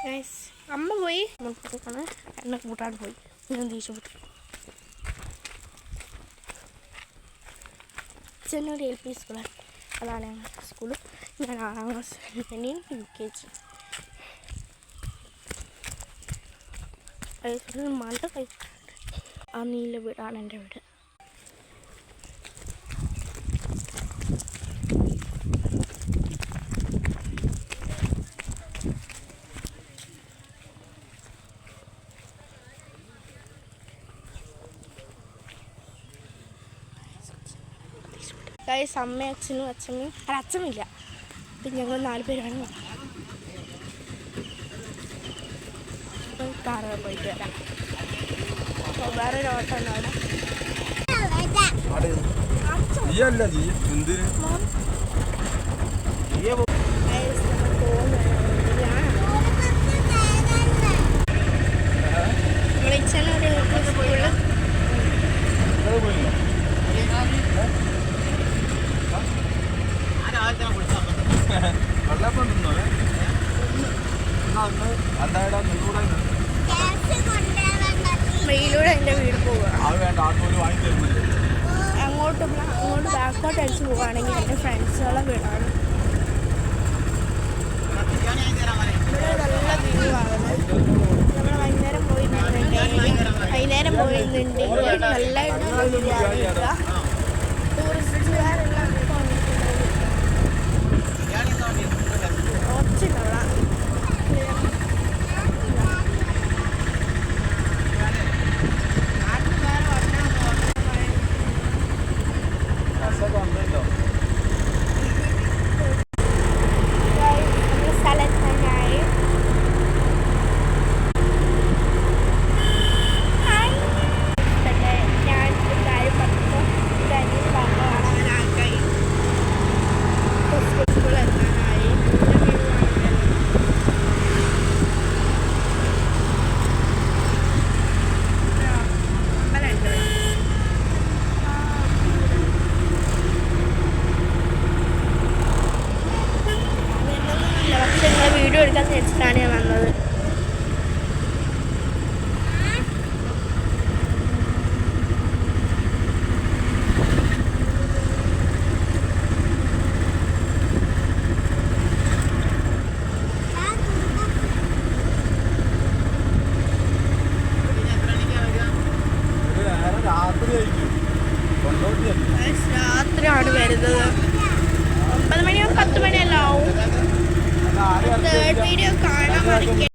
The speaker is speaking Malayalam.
ഗൈസ് അമ്മ പോയി മുട്ടക്കാണ് എന്നെ കൂട്ടാൻ പോയി. ഞാൻ ദേഷ്യപ്പെട്ടു. ചെന്നൊരു LP സ്കൂളാണ്. അതാണ് ഞങ്ങളുടെ സ്കൂള്. ഞാൻ 6ാം ക്ലാസ് ഇനിയും UKG. മഴ കഴിച്ചിട്ടുണ്ട്. ആ നീല വീടാണ് എൻ്റെ വീട്. ഗൈസ് അമ്മയും അച്ഛനും അച്ഛമ്മയും അച്ഛമില്ല. അപ്പം ഞങ്ങൾ 4 പേരാണ്. കാറ് പോയിട്ട് വരാം. വേറൊരു ഓട്ടോ ഉണ്ട് അവിടെ. മെയിലൂടെ എൻ്റെ വീട് പോവുക. അങ്ങോട്ട് ബാക്കോട്ട് അടിച്ച് പോവുകയാണെങ്കിൽ എൻ്റെ ഫ്രണ്ട്സുകളെ വീടാണ്. ഇവിടെ നല്ല വ്യൂ ആകുന്നത്. നമ്മൾ വൈകുന്നേരം പോയിരുന്നുണ്ടെങ്കിൽ നല്ല ടൂറിസ്റ്റുകാരെല്ലാം ഒച്ചിട്ടുള്ള വീഡിയോ എടുക്കാൻ വെച്ചിട്ടാണ് ഞാൻ വന്നത്.